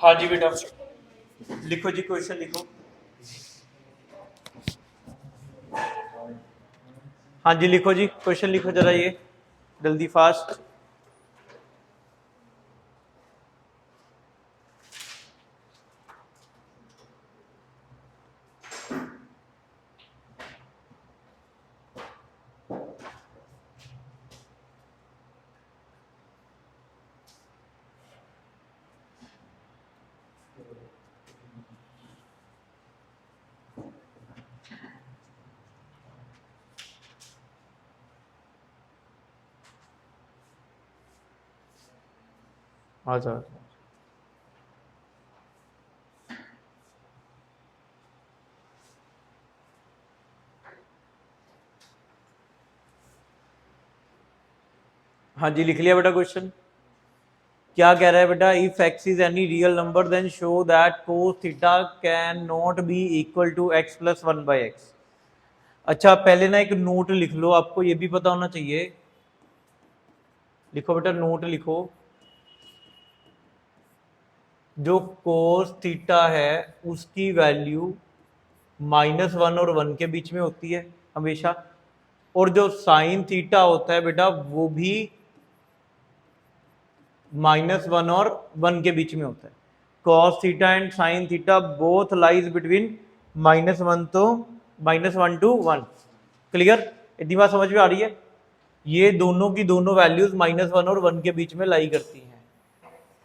हाँ जी बेटा, लिखो जी, क्वेश्चन लिखो। हाँ जी लिखो जी, क्वेश्चन लिखो जरा, ये जल्दी फास्ट। आ जाओ। हाँ जी लिख लिया बेटा क्वेश्चन। क्या कह रहा है बेटा? If x is any real number then show that cos theta can not be equal to x plus one by x. अच्छा पहले ना एक नोट लिख लो, आपको ये भी पता होना चाहिए। लिखो बेटा, नोट लिखो। जो कोस थीटा है उसकी वैल्यू -1 और 1 के बीच में होती है हमेशा, और जो साइन थीटा होता है बेटा वो भी -1 और 1 के बीच में होता है। Cos theta and sine theta both lies between -1 तो -1 to 1। क्लियर? इतनी बात समझ में आ रही है? ये दोनों की दोनों वैल्यूज -1 और 1 के बीच में लाई करती हैं।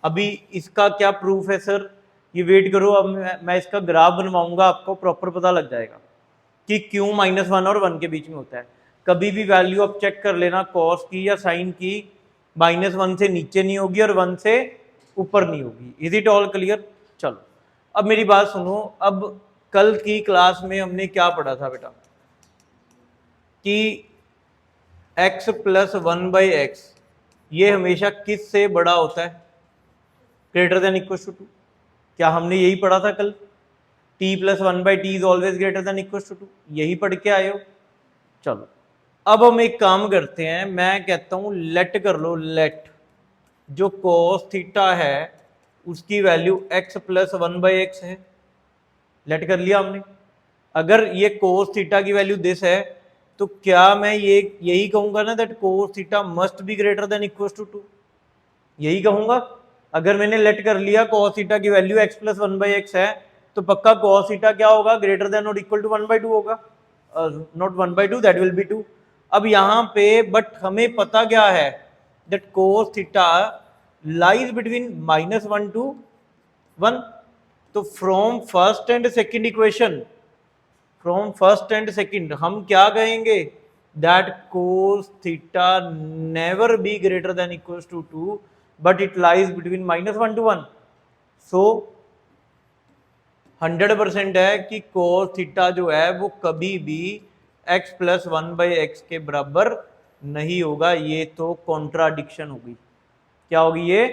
अभी इसका क्या प्रूफ है सर? ये वेट करो, अब मैं इसका ग्राफ बनवाऊंगा, आपको प्रॉपर पता लग जाएगा कि क्यों -1 और 1 के बीच में होता है। कभी भी वैल्यू आप चेक कर लेना कॉस की या साइन की, -1 से नीचे नहीं होगी और 1 से ऊपर नहीं होगी। Is it all clear? चलो अब मेरी बात सुनो। अब कल की क्लास में हमने क्या पढ़ा था बेटा कि x प्लस 1 बाई एक्स ये हमेशा किस से बड़ा होता है? Greater than equal to 2। क्या हमने यही पढ़ा था कल? t plus 1 by T is always greater than equal to 2। यही पढ़ के आए हो। चलो अब हम एक काम करते हैं, मैं कहता हूं लेट कर लो। लेट जो cos थीटा है उसकी value x plus 1 by x है। लेट कर लिया हमने। अगर ये cos थीटा की वैल्यू दिस है तो क्या मैं यही कहूंगा ना that cos theta must be greater than equal to 2? यही कहूंगा। अगर मैंने लेट कर लिया cos थीटा की value x plus 1 by x है तो पक्का cos थीटा क्या होगा? ग्रेटर देन और इक्वल टू 1 बाई 2 होगा। Not 1 by 2, that will be 2। अब यहां पे बट हमें पता क्या है? That cos theta lies between -1 to 1। तो from first and second equation, from first and second हम क्या कहेंगे? That cos theta never be greater than equal to 2 but it lies between -1 to 1। So 100% है कि cos थीटा जो है वो कभी भी x प्लस 1 बाई एक्स के बराबर नहीं होगा। ये तो कॉन्ट्राडिक्शन होगी। क्या होगी ये?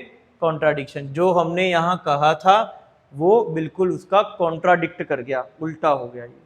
कॉन्ट्राडिक्शन। जो हमने यहां कहा था वो बिल्कुल उसका कॉन्ट्राडिक्ट कर गया, उल्टा हो गया ये।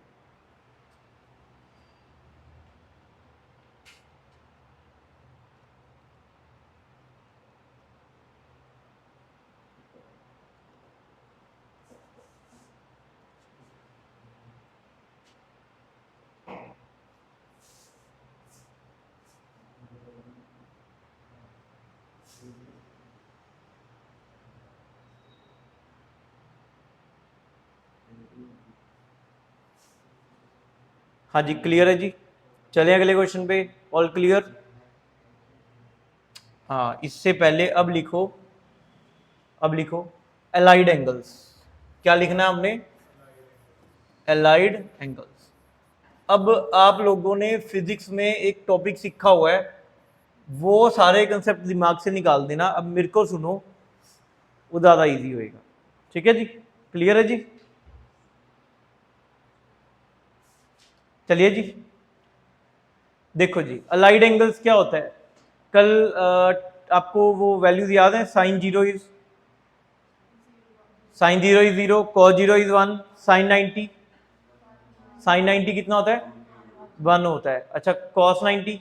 हाँ जी क्लियर है जी। चलिए अगले क्वेश्चन पे। All clear? हाँ इससे पहले अब लिखो, अब लिखो एलाइड एंगल्स। क्या लिखना है हमने? Allied angles. अब आप लोगों ने फिजिक्स में एक टॉपिक सीखा हुआ है, वो सारे कंसेप्ट दिमाग से निकाल देना। अब मेरे को सुनो, वो ज़्यादा इजी होएगा। ठीक है जी? क्लियर है जी? चलिए जी देखो जी, अलाइड एंगल्स क्या होता है? कल आपको वो वैल्यूज याद है? Sine 0 is 0, cos 0 is 1, sine 90, sine 90 कितना होता है? 1 होता है। अच्छा कॉस 90,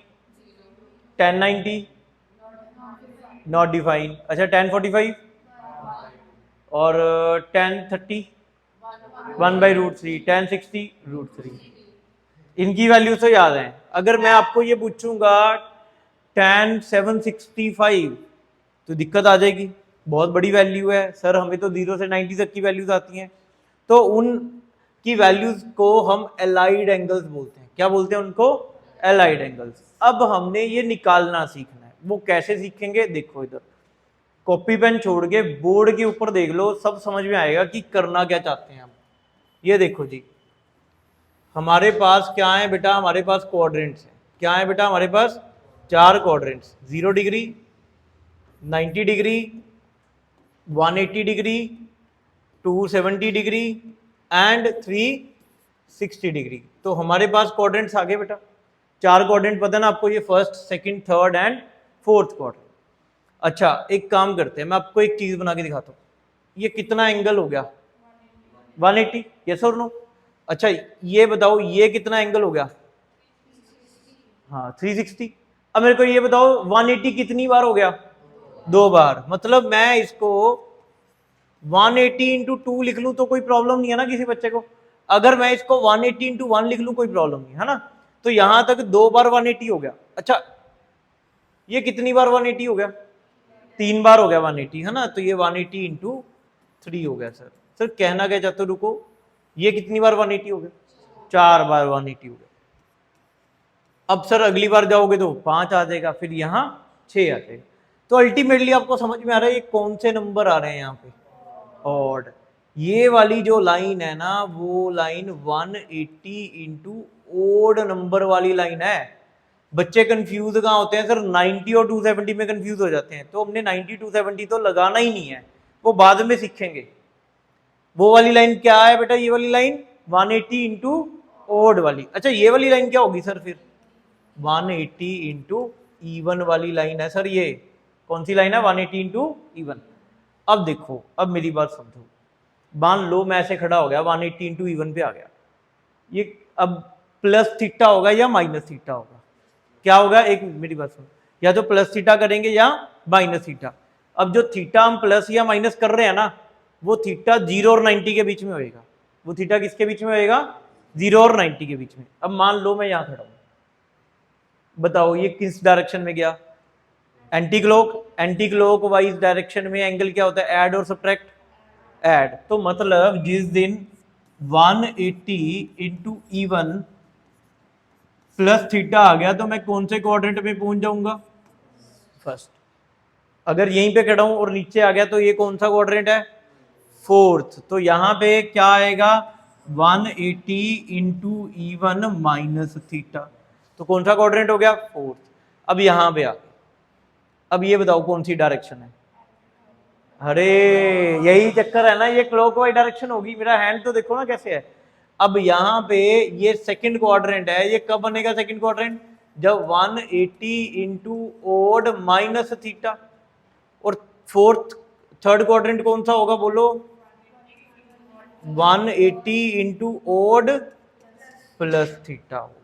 टेन 90 नॉट डिफाइन। अच्छा टेन 45 और tan 30 1/√3, tan 60 √3। इनकी वैल्यू तो याद है। अगर मैं आपको ये पूछूंगा tan 765 तो दिक्कत आ जाएगी, बहुत बड़ी वैल्यू है सर, हमें तो 0 से 90 तक की वैल्यूज आती हैं। तो उन की वैल्यूज को हम एलाइड एंगल्स बोलते हैं। क्या बोलते हैं उनको? Allied angles. अब हमने ये निकालना सीखना है। वो कैसे सीखेंगे? देखो इधर कॉपी पेन छोड़ के बोर्ड के ऊपर देख लो, सब समझ में आएगा कि करना क्या चाहते हैं हम। ये देखो जी, हमारे पास क्या है बेटा? हमारे पास क्वाड्रेंट्स हैं। क्या है बेटा? हमारे पास 4 quadrants, 0 degree, 90 degree, 180 degree, 270 degree and 360 degree. तो हमारे पास क्वाड्रेंट्स आ गए बेटा। 4 क्वाड्रेंट पता ना आपको, ये first, second, third and fourth quadrant. अच्छा एक काम करते हैं, मैं आपको एक चीज बना के दिखाता हूँ। ये कितना एंगल हो गया? 180, यस और नो? अच्छा ये बताओ ये कितना एंगल हो गया? हाँ 360। अब मेरे को ये बताओ 180 कितनी बार हो गया? 2 बार। मतलब मैं इसको 180 इंटू 2 लिख लूं तो कोई प्रॉब्लम नहीं है ना किसी बच्चे को। अगर मैं इसको 180 इंटू 1 लिख लूं कोई प्रॉब्लम नहीं है ना। तो यहां तक 2 बार 180 हो गया। अच्छा ये कितनी बार 180 हो गया? 3 बार हो गया 180, है ना। तो ये 180 इंटू 3 हो गया। सर कहना क्या चाहते हो? रुको, ये कितनी बार 180 हो गया? 4 बार 180 हो गया। अब सर अगली बार जाओगे तो 5 आ जाएगा, फिर यहाँ 6 आ जाएगा। तो अल्टीमेटली आपको समझ में आ रहा है ये कौन से नंबर आ रहे हैं यहाँ पे? ऑड। ये वाली जो लाइन है ना, वो लाइन 180 इंटू ओड नंबर वाली लाइन है। बच्चे कंफ्यूज कहाँ होते हैं? सर 90 और 270 में कंफ्यूज हो जाते हैं। तो हमने 90 270 तो लगाना ही नहीं है, वो बाद में सीखेंगे। वो वाली लाइन क्या है बेटा? ये वाली लाइन 180 इंटू ओड वाली। अच्छा ये वाली लाइन क्या होगी सर? फिर 180 इंटू ईवन वाली लाइन है सर। ये कौन सी लाइन है? 180 इंटू ईवन। अब देखो, अब मेरी बात समझो। मान लो मैं ऐसे खड़ा हो गया, 180 इंटू ईवन पे आ गया। ये अब प्लस थीटा होगा या माइनस थीटा होगा? क्या होगा? एक मेरी बात सुनो, या तो प्लस थीटा करेंगे या माइनस थीटा। अब जो थीटा हम प्लस या माइनस कर रहे हैं ना, वो थीटा 0 और 90 के बीच में होएगा। वो थीटा किसके बीच में होएगा? 0 और 90 के बीच में। अब मान लो मैं यहां खड़ा हूं, बताओ ये किस डायरेक्शन में गया? Anti clock. Anti clock wise direction में एंगल क्या होता है? ऐड और सब्ट्रैक्ट? ऐड। तो मतलब जिस दिन 180 इंटू ईवन प्लस थीटा आ गया तो मैं कौन से क्वाड्रेंट में पहुंच जाऊंगा? फर्स्ट। अगर यहीं पे खड़ा हूं और नीचे आ गया तो ये कौन सा क्वाड्रेंट है? फोर्थ। तो यहां पे क्या आएगा? 180 इंटू ईवन माइनस थीटा। तो कौन सा क्वाड्रेंट हो गया? फोर्थ। अब यहां पे आ गया। अब ये बताओ कौन सी डायरेक्शन है? अरे यही चक्कर है ना, ये क्लॉकवाइज डायरेक्शन होगी। मेरा हैंड तो देखो ना कैसे है। अब यहाँ पे ये सेकंड क्वाड्रेंट है, ये कब बनेगा सेकंड क्वाड्रेंट? जब 180 इंटू ओड माइनस थीटा। और फोर्थ थर्ड क्वाड्रेंट कौन सा होगा बोलो? 180 इंटू ओड प्लस थीटा होगा।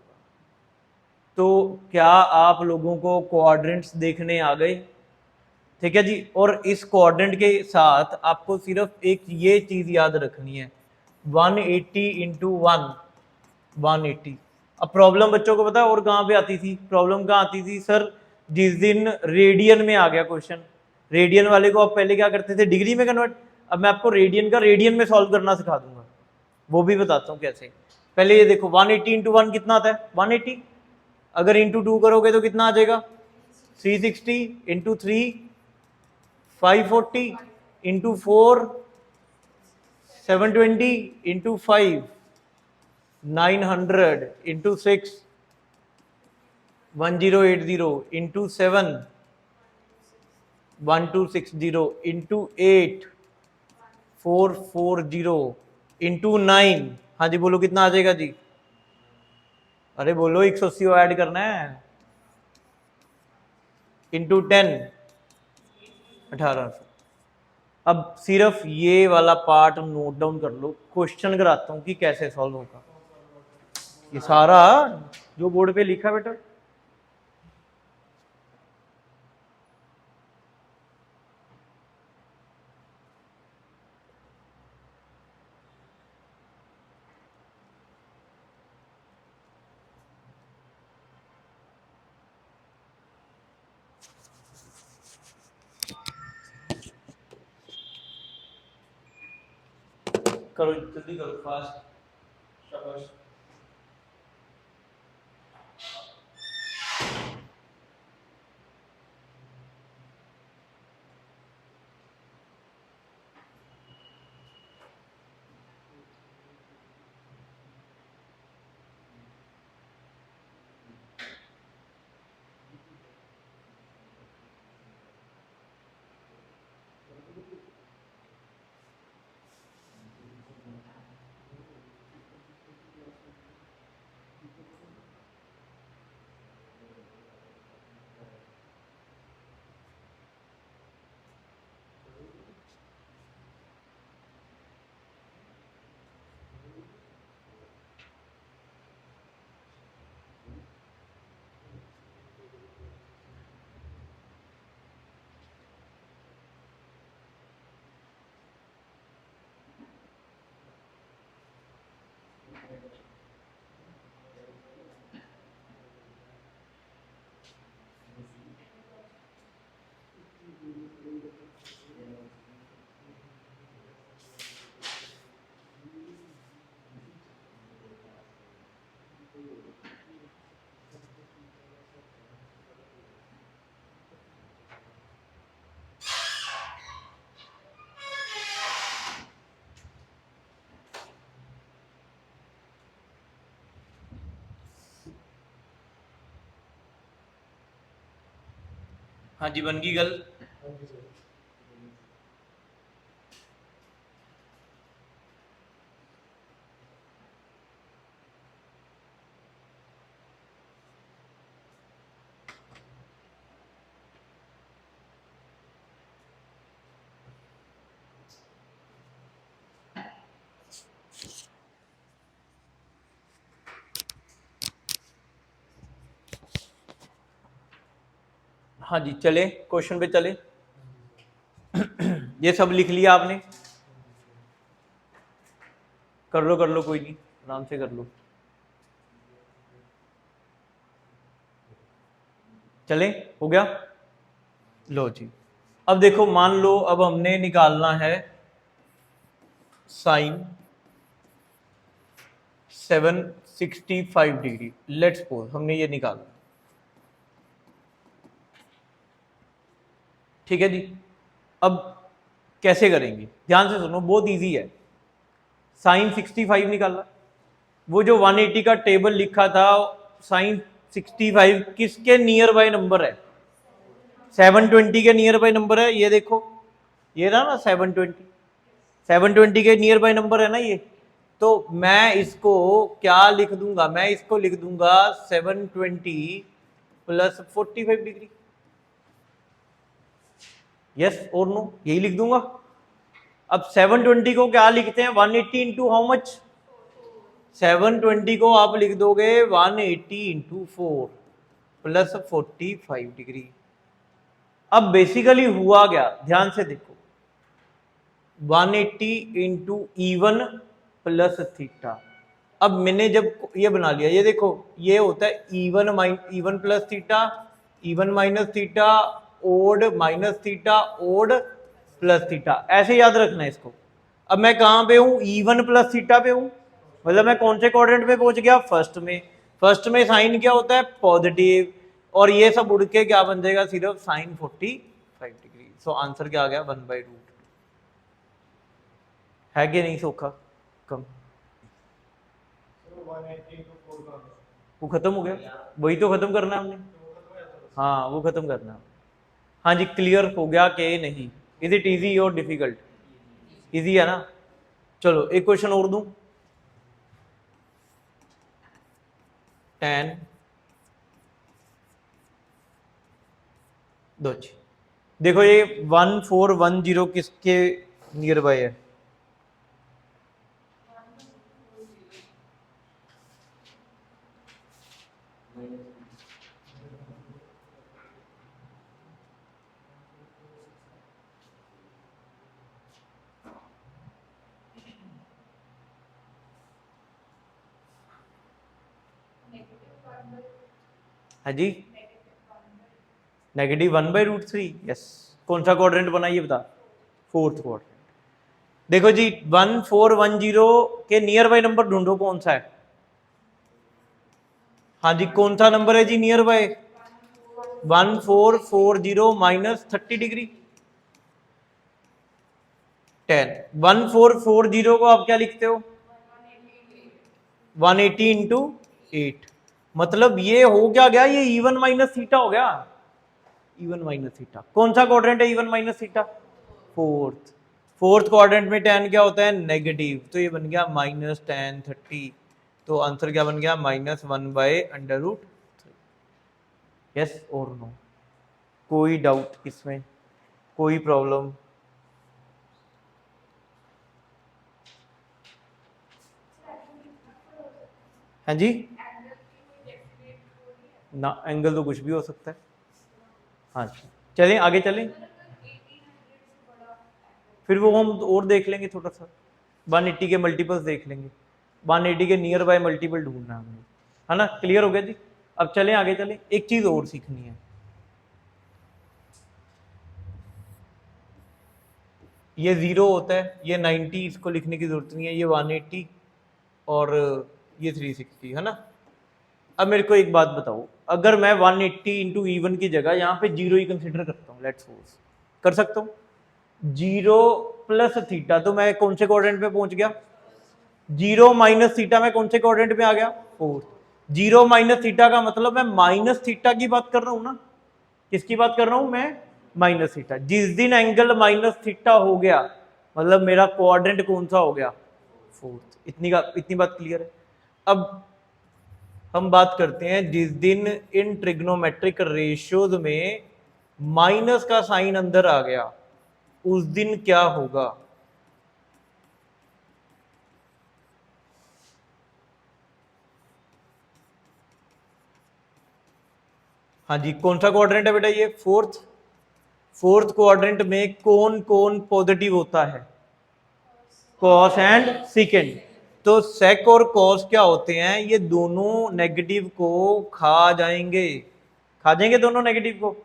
तो क्या आप लोगों को क्वाड्रेंट्स देखने आ गए? ठीक है जी। और इस क्वाड्रेंट के साथ आपको सिर्फ एक ये चीज याद रखनी है, 180 इंटू 180। अब प्रॉब्लम बच्चों को पता है और कहाँ पे आती थी? प्रॉब्लम कहाँ आती थी सर? जिस दिन रेडियन में आ गया क्वेश्चन। रेडियन वाले को आप पहले क्या करते थे? डिग्री में कन्वर्ट। अब मैं आपको रेडियन का रेडियन में सॉल्व करना सिखा दूंगा, वो भी बताता हूँ कैसे। पहले ये देखो 180 इंटू 1 कितना आता है? 180। अगर इंटू 2 करोगे तो कितना आ जाएगा? 360 into 3 540 into 4 720 into 5 900 into 6 1080 into 7 1260 into 8 440 into 9। हाँ जी बोलो कितना आ जाएगा जी? अरे बोलो 180 ऐड करना है। इंटू 10 1800। अब सिर्फ ये वाला पार्ट नोट डाउन कर लो, क्वेश्चन कराता हूं कि कैसे सॉल्व होगा। ये सारा जो बोर्ड पे लिखा बेटा, करो जल्दी करो फास्ट शाबाश। हाँ जी बन गई गल। हाँ जी चले क्वेश्चन पे चले। ये सब लिख लिया आपने, कर लो कोई नहीं, आराम से कर लो। चले हो गया। लो जी अब देखो मान लो अब हमने निकालना है साइन 765 डिग्री। लेट्स सपोज हमने ये निकालना, ठीक है जी। अब कैसे करेंगे, ध्यान से सुनो, बहुत इजी है। साइन 65 निकालना, वो जो 180 का टेबल लिखा था, साइन 65 किसके नियर बाय नंबर है? 720 के नियर बाय नंबर है। ये देखो ये रहा ना 720 के नियर बाय नंबर है ना ये। तो मैं इसको क्या लिख दूंगा, मैं इसको लिख दूंगा 720 प्लस 45 डिग्री। यस और नो, यही लिख दूंगा। अब 720 को क्या लिखते हैं, 180 इंटू हाउ मच? 720 को आप लिख दोगे 180 इंटू 4 प्लस 45 डिग्री। अब बेसिकली हुआ क्या, ध्यान से देखो, 180 इंटू E1 प्लस थीटा। अब मैंने जब ये बना लिया, ये देखो ये होता है E1 plus theta, E1 minus theta, odd minus theta, odd plus theta, ऐसे याद रखना है इसको। अब मैं कहां पे हूं, E1 प्लस थीटा पे हूं, मतलब मैं कौन से क्वाड्रेंट पे पहुंच गया, फर्स्ट में। फर्स्ट में साइन क्या होता है, पॉजिटिव, और ये सब उड़ के क्या बन जाएगा, सिर्फ साइन 45 डिग्री। सो आंसर क्या आ गया, 1/√। है कि नहीं सोखा कम? वो खत्म हो गया, वही तो खत्म करना है हमने। हाँ वो खत्म करना है। हाँ जी क्लियर हो गया कि नहीं? इज इट इजी और डिफिकल्ट? इजी है ना। चलो एक क्वेश्चन और दूं। 10 दो जी। देखो ये 1410 किसके नियर बाय है? हाँ जी -1/√3। यस, कौन सा क्वाड्रेंट बना ये बता? Fourth quadrant. देखो जी 1410 के नियर बाय नंबर ढूंढो कौन सा है। हाँ जी कौन सा नंबर है जी नियर बाय? 1440 minus 30 degree 10। 1440 को आप क्या लिखते हो? 180 इंटू 8। मतलब ये हो क्या गया, ये इवन माइनस थीटा हो गया। इवन माइनस थीटा कौन सा क्वाड्रेंट है? Even minus theta fourth. Fourth quadrant में tan क्या होता है? नेगेटिव। तो ये बन गया माइनस tan 30। तो आंसर क्या बन गया? -1/√3। यस और नो? कोई डाउट इसमें? कोई प्रॉब्लम? हाँ जी ना, एंगल तो कुछ भी हो सकता है। हाँ जी चलें आगे चलें, फिर वो हम और देख लेंगे थोड़ा सा। 180 के मल्टीपल्स देख लेंगे, 180 के नियर बाय मल्टीपल ढूंढना है हमें, है ना? क्लियर हो गया जी? अब चलें आगे चलें, एक चीज और सीखनी है। ये 0 होता है, ये 90, इसको लिखने की जरूरत नहीं है, ये 180 और ये 360, है ना? अब मेरे को एक बात बताओ, अगर मैं 180 इंटू इवन की जगह यहाँ पे 0 ही कंसिडर करता हूँ, लेट्स सपोज कर सकता हूँ, 0 प्लस थीटा, तो मैं कौन से क्वाड्रेंट पे पहुंच गया? 0 माइनस थीटा में कौन से क्वाड्रेंट पे आ गया? फोर्थ। 0 माइनस थीटा का मतलब मैं माइनस थीटा की बात कर रहा हूं ना। किसकी बात कर रहा हूं मैं? Minus theta. जिस दिन एंगल माइनस थीटा हो गया मतलब मेरा क्वाड्रेंट कौन सा हो गया? फोर्थ। इतनी बात क्लियर है? अब हम बात करते हैं जिस दिन इन ट्रिग्नोमेट्रिक रेशियोज में माइनस का साइन अंदर आ गया उस दिन क्या होगा? हाँ जी कौन सा क्वाड्रेंट है बेटा ये? फोर्थ। फोर्थ क्वाड्रेंट में कौन कौन पॉजिटिव होता है? Cos and सीकेंड। तो सेक और कॉस क्या होते हैं? ये दोनों नेगेटिव को खा जाएंगे, खा जाएंगे दोनों नेगेटिव को।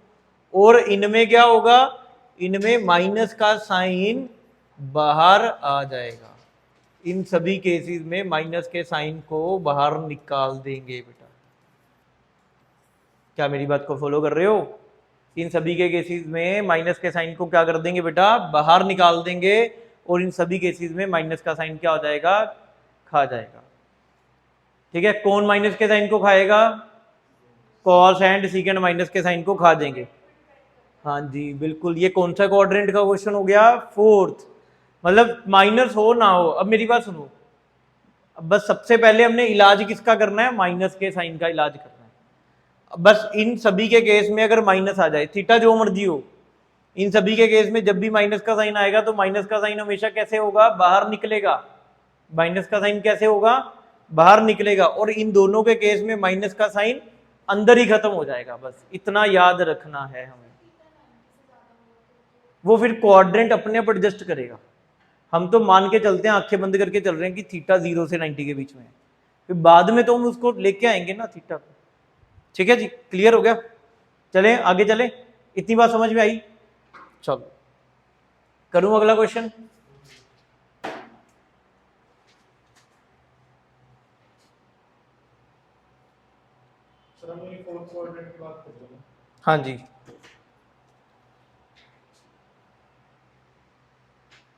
और इनमें क्या होगा? इनमें माइनस का साइन बाहर आ जाएगा। इन सभी केसेस में माइनस के साइन को बाहर निकाल देंगे बेटा। क्या मेरी बात को फॉलो कर रहे हो? इन सभी के केसेस में माइनस के साइन को क्या कर देंगे बेटा? बाहर निकाल देंगे। और इन सभी केसेस में माइनस का साइन क्या हो जाएगा? खा जाएगा। ठीक है, कौन माइनस के साइन को खाएगा? कॉस एंड सीकेंड माइनस के साइन को खा देंगे। हाँ जी बिल्कुल। ये कौन सा क्वाड्रेंट का क्वेश्चन हो गया? फोर्थ। मतलब माइनस हो ना हो, अब मेरी बात सुनो, अब बस सबसे पहले हमने इलाज किसका करना है? माइनस के साइन का इलाज करना है। बस इन सभी के केस में अगर माइनस आ जाए, थीटा जो मर्जी हो, इन सभी के केस में जब भी माइनस का साइन आएगा तो माइनस का साइन हमेशा कैसे होगा? बाहर निकलेगा। माइनस का साइन कैसे होगा? बाहर निकलेगा। और इन दोनों के केस में माइनस का साइन अंदर ही खत्म हो जाएगा। बस इतना याद रखना है हमें। वो फिर क्वाड्रेंट अपने आप एडजस्ट करेगा। हम तो मान के चलते हैं, आंखें बंद करके चल रहे हैं कि थीटा 0 से 90 के बीच में है, फिर बाद में तो हम उसको लेके आएंगे ना थीटा को। ठीक है जी, क्लियर हो गया? चलें आगे चलें, इतनी बात समझ में आई? चलो करूं अगला क्वेश्चन। हाँ जी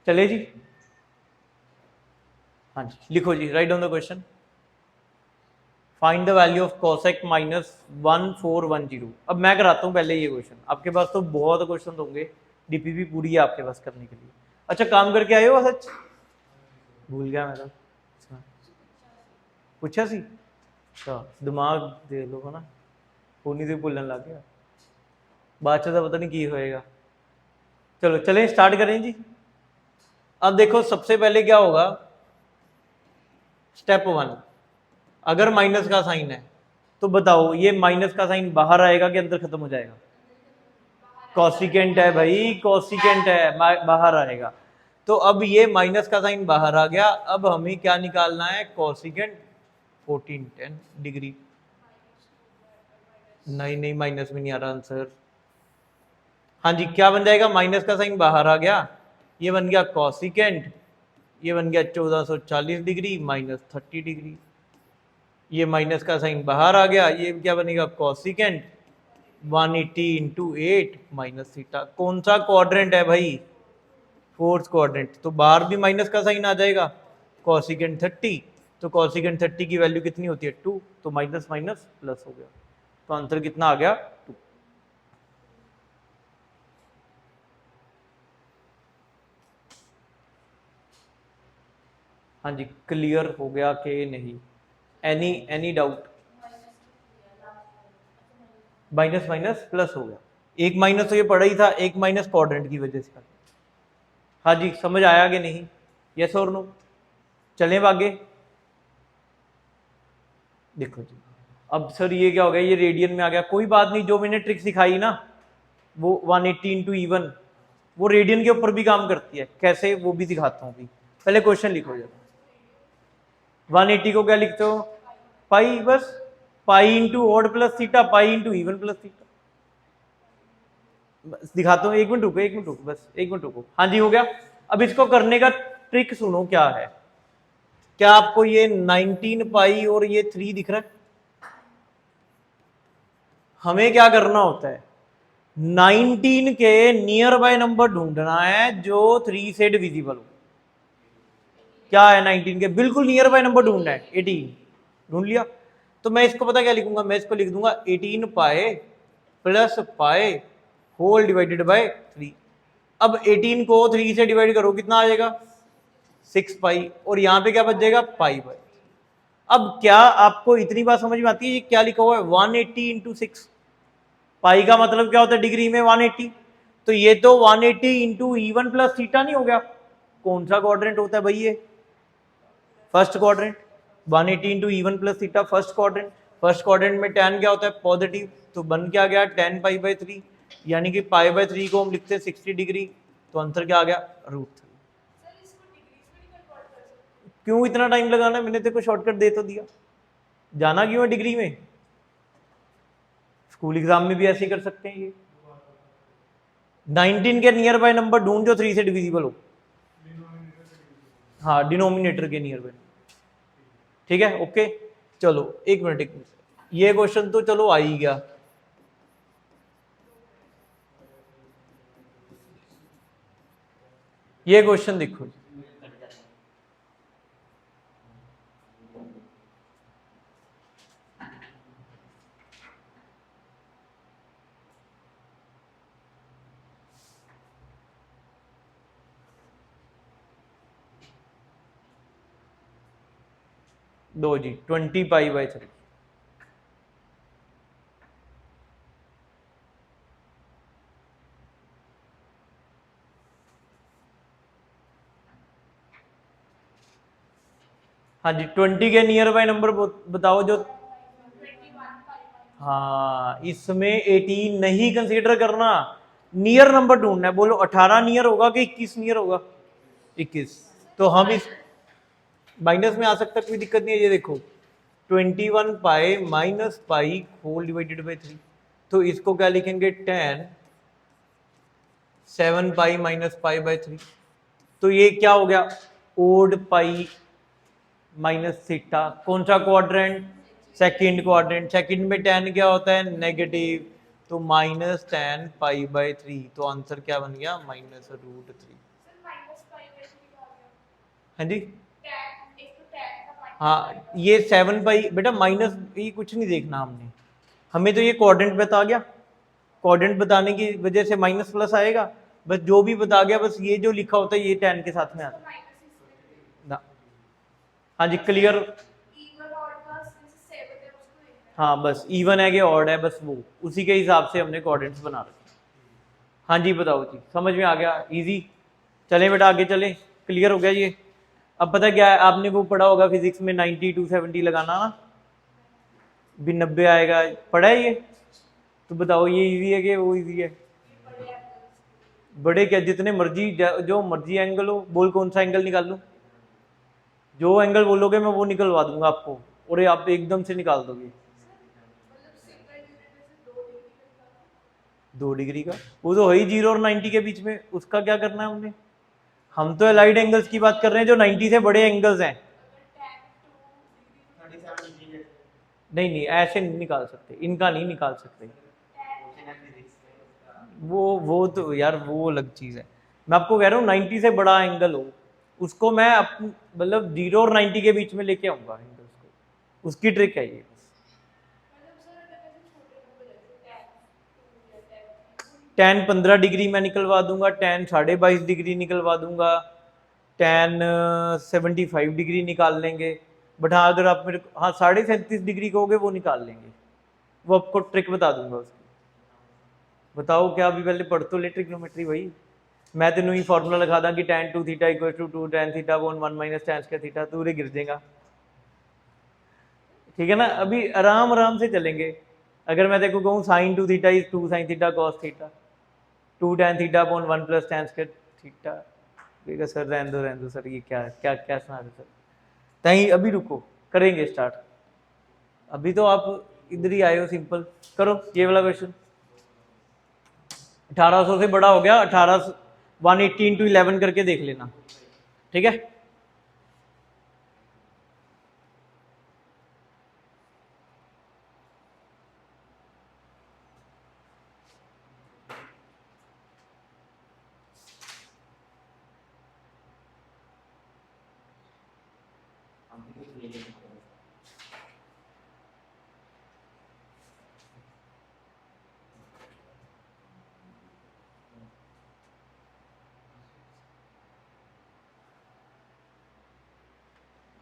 चले जी। हाँ जी लिखो जी, write down the question. Find the value of cosec -1410। अब मैं कराता हूँ पहले ये क्वेश्चन, आपके पास तो बहुत क्वेश्चन होंगे, डीपीपी पूरी है आपके पास करने के लिए। अच्छा काम करके आए हो? सच भूल गया मैं तो। अच्छा पूछा सी? अच्छा दिमाग दे लो, है ना? होनी से भूलने लग गया, बाद तो पता नहीं की होएगा। चलो चलें स्टार्ट करें जी। अब देखो सबसे पहले क्या होगा, स्टेप 1, अगर माइनस का साइन है तो बताओ ये माइनस का साइन बाहर आएगा कि अंदर खत्म हो जाएगा? कॉसिकेंट है भाई, कॉसिकेंट है, बाहर आएगा। तो अब ये माइनस का साइन बाहर आ गया, अब हमें क्या निकालना है? Cosecant 1410 degree. नहीं नहीं माइनस में नहीं आ रहा आंसर। हाँ जी क्या बन जाएगा? माइनस का साइन बाहर आ गया, ये बन गया कॉसिकेंट ये बन गया 1440 डिग्री माइनस 30 डिग्री, ये माइनस का साइन बाहर आ गया, ये क्या बनेगा कॉसिकेंट 180 इंटू 8 माइनस थीटा। कौन सा क्वाड्रेंट है भाई, फोर्थ क्वाड्रेंट, तो बाहर भी माइनस का साइन आ जाएगा, कॉसिकेंट 30, तो कॉसिकेंट 30 की वैल्यू कितनी होती है 2, तो माइनस माइनस प्लस हो गया, तो आंसर कितना आ गया 2। हाँ जी, क्लियर हो गया कि नहीं, any doubt? Minus minus plus हो गया, एक माइनस तो ये पड़ा ही था, एक माइनस क्वाड्रेंट की वजह से। हाँ जी, समझ आया कि नहीं, यस और नो? चलें आगे, देखो जी, अब सर ये क्या हो गया, ये रेडियन में आ गया, कोई बात नहीं, जो मैंने ट्रिक सिखाई ना वो 180 इंटू E1 वो रेडियन के ऊपर भी काम करती है, कैसे वो भी दिखाता हूँ अभी, पहले क्वेश्चन लिखो जरा। 180 को क्या लिखते हो, पाई, बस pi into odd plus theta, pi into E1 plus theta, बस दिखाता हूँ, एक मिनट रुको, बस एक मिनट रुको। हाँ जी, हो गया। अब इसको करने का ट्रिक सुनो क्या है, क्या आपको ये 19 पाई और ये 3 दिख रहा है? हमें क्या करना होता है, 19 के नियर बाय नंबर ढूंढना है जो 3 से डिविजिबल हो। क्या है 19 के बिल्कुल नियर बाय नंबर ढूंढना है, 18 ढूंढ लिया, तो मैं इसको पता क्या लिखूंगा, मैं इसको लिख दूंगा 18 पाए प्लस पाए होल डिवाइडेड बाय 3। अब 18 को 3 से डिवाइड करो, कितना आ जाएगा 6 पाई, और यहां पे क्या बच जाएगा पाई बाय। अब क्या आपको इतनी बात समझ में आती है, ये क्या लिखा हुआ है 180 इंटू 6, पाई का मतलब क्या होता है डिग्री में 180, तो ये तो 180 इंटू E1 प्लस थीटा नहीं हो गया, कौन सा क्वाड्रेंट होता है भाई ये, first quadrant, 180 into E1 plus theta first quadrant, first quadrant में tan क्या होता है पॉजिटिव, तो बन क्या गया tan पाई बाय 3, यानी कि पाई बाय 3 को हम लिखते हैं 60 डिग्री, तो आंसर क्या आ गया √3। क्यों इतना टाइम लगाना, मैंने तेरे को शॉर्टकट दे तो दिया, जाना क्यों है डिग्री में, स्कूल एग्जाम में भी ऐसे ही कर सकते हैं ये। 19 के नियर बाय नंबर ढूंढ जो 3 से डिविजिबल हो, हाँ डिनोमिनेटर के नियर बाय, ठीक है ओके। चलो एक मिनट, ये क्वेश्चन तो चलो आ ही गया, ये क्वेश्चन देखो, दो जी 20 पाई बाय 3, हाँ जी 20 के नियर बाय नंबर बताओ जो, हाँ इसमें 18 नहीं कंसीडर करना, नियर नंबर ढूंढना है, बोलो 18 नियर होगा कि 21 नियर होगा, 21, तो हम इस माइनस में आ सकता है, कोई दिक्कत नहीं है, ये देखो 21 pi minus pi whole divided by 3, तो इसको क्या लिखेंगे 10 7 पाई माइनस पाई बाय 3, तो ये क्या हो गया ओड पाई माइनस थीटा, कौन सा क्वाड्रेंट, सेकंड क्वाड्रेंट, सेकंड में tan क्या होता है नेगेटिव, तो माइनस 10 पाई बाय 3, तो आंसर क्या बन गया -√3। हाँ जी, हाँ ये 7 पाई बेटा माइनस, ये कुछ नहीं देखना हमने, हमें तो ये क्वाड्रेंट बता गया, क्वाड्रेंट बताने की वजह से माइनस प्लस आएगा, बस जो भी बता गया, बस ये जो लिखा होता है ये tan के साथ में आता है ना। हाँ जी क्लियर, हाँ बस इवन है कि ऑड है, बस वो उसी के हिसाब से हमने कोऑर्डिनेट्स बना रखे। हाँ जी बताओ जी, समझ में आ गया, इजी, चलें बेटा आगे चलें, क्लियर हो गया ये। अब पता क्या है, आपने वो पढ़ा होगा फिजिक्स में 90 270 लगाना ना, भी 90 आएगा, पढ़ा है ये, तो बताओ ये इजी है कि वो इजी है, बड़े क्या जितने मर्जी जो मर्जी एंगल हो, बोल कौन सा एंगल निकाल लूँ, जो एंगल बोलोगे मैं वो निकलवा दूंगा आपको, और ये आप एकदम से निकाल दोगे। 2 डिग्री का वो तो है ही 0 और 90 के बीच में, उसका क्या करना है हमने, हम तो अलाइड एंगल्स की बात कर रहे हैं जो 90 से बड़े एंगल्स हैं। नहीं नहीं ऐसे नहीं निकाल सकते, इनका नहीं निकाल सकते। वो तो यार वो अलग चीज़ है। मैं आपको कह रहा हूँ 90 से बड़ा एंगल हो, उसको मैं मतलब 0 और 90 के बीच में लेके आऊंगा एंगल्स को, उसकी ट्रिक है ये। 10 15 डिग्री मैं निकलवा दूंगा, 10 22.5 डिग्री निकलवा दूंगा, 10 75 डिग्री निकाल लेंगे। बट हाँ अगर आप मेरे को हाँ 37.5 डिग्री कहोगे वो निकाल लेंगे, वो आपको ट्रिक बता दूंगा उसकी। बताओ क्या, अभी पहले पढ़ तो ले ट्रिग्नोमेट्री भाई। मैं तेन ही फॉर्मूला लिखा दा कि tan 2 theta equal to 2 tan theta upon 1 minus tan square theta, तू रे गिर जाएगा। ठीक है ना, अभी आराम आराम से चलेंगे। अगर मैं देखो कहूँ sine 2 theta is 2 sin theta cos theta, 2 tan theta upon 1 plus tan square theta. ठीक सर रहने दो सर, ये क्या क्या क्या सुना रहे सर। तहीं अभी रुको, करेंगे स्टार्ट। अभी तो आप इधर ही आए हो, सिंपल करो ये वाला क्वेश्चन। 1800 से बड़ा हो गया, 180 इंटू 11 करके देख लेना। ठीक है,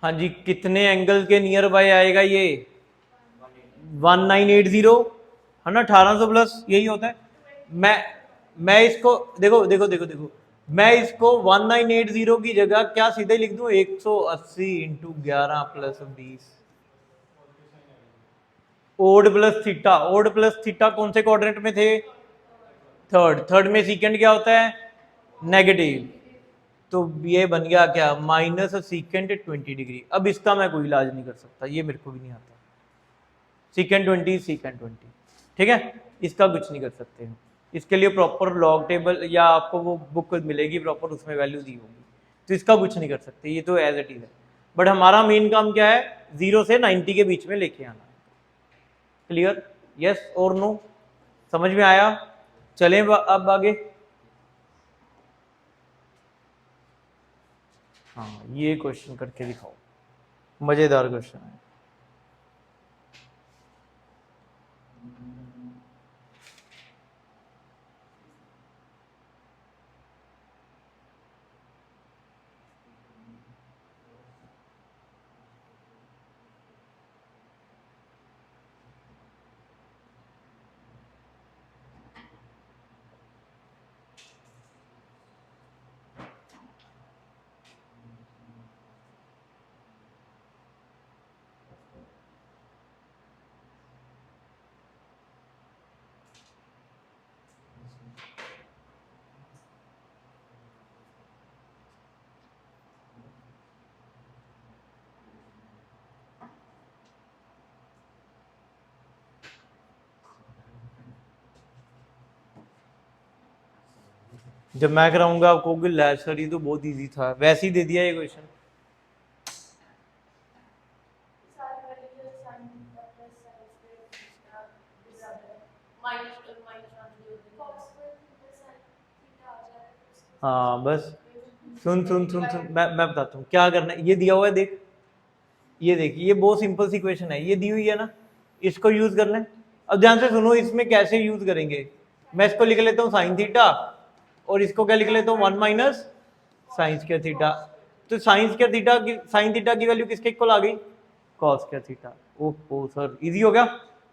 हाँ जी कितने एंगल के नियर बाय आएगा ये? 1980 है ना, 1800 प्लस यही होता है। मैं इसको देखो देखो देखो देखो, मैं इसको 1980 की जगह क्या सीधे लिख दूं, 180 into 11 plus 20 odd plus theta. Odd plus theta कौन से क्वाड्रेंट में थे? थर्ड। थर्ड में सीकेंड क्या होता है? नेगेटिव। तो ये बन गया क्या, माइनस सीकेंड 20 डिग्री। अब इसका मैं कोई इलाज नहीं कर सकता, ये मेरे को भी नहीं आता। सीकेंड 20 सीकेंड 20, ठीक है, इसका कुछ नहीं कर सकते हम। इसके लिए प्रॉपर लॉग टेबल या आपको वो बुक मिलेगी प्रॉपर, उसमें वैल्यू दी होगी, तो इसका कुछ नहीं कर सकते, ये तो एज इट इज है। बट हमारा मेन काम क्या है, 0 से 90 के बीच में लेके आना। क्लियर? यस और नो? समझ में आया? चलें अब आगे। हाँ ये क्वेश्चन करके दिखाओ, मजेदार क्वेश्चन है। जब मैं कराऊंगा आपको गिल सर ये तो बहुत इजी था, वैसे ही दे दिया ये क्वेश्चन। हाँ बस सुन सुन सुन सुन, मैं बताता हूँ क्या करना है। ये दिया हुआ है देख, ये देख, ये बहुत सिंपल सी क्वेश्चन है, ये दी हुई है ना, इसको यूज कर लें। अब ध्यान से सुनो, इसमें कैसे यूज करेंगे। मैं इसको लिख लेता हूँ साइन थीटा, और इसको क्या लिख लेता हूँ 1 माइनस साइन स्क्वायर थीटा। तो साइन स्क्वायर थीटा की, साइन थीटा की वैल्यू किसके इक्वल आ गई? Cos square theta. Oh sir easy हो गया।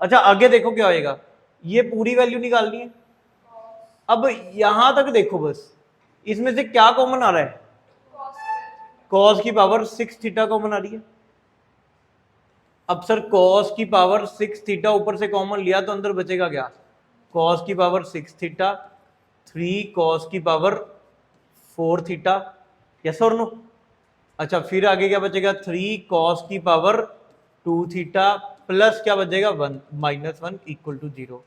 अच्छा आगे देखो क्या होएगा, ये पूरी वैल्यू निकालनी है। अब यहां तक देखो बस, इसमें से क्या कॉमन आ रहा है? कॉस की पावर 6 थीटा कॉमन आ रही है। अब सर कॉस की पावर 6 थीटा ऊपर से कॉमन लिया तो अंदर बचेगा क्या? कॉस की पावर 6 थीटा, 3 कॉस की पावर 4 थीटा, यस और नो? अच्छा फिर आगे क्या बचेगा? 3 कॉस की पावर 2 थीटा प्लस क्या बचेगा? 1 माइनस 1 इक्वल टू 0।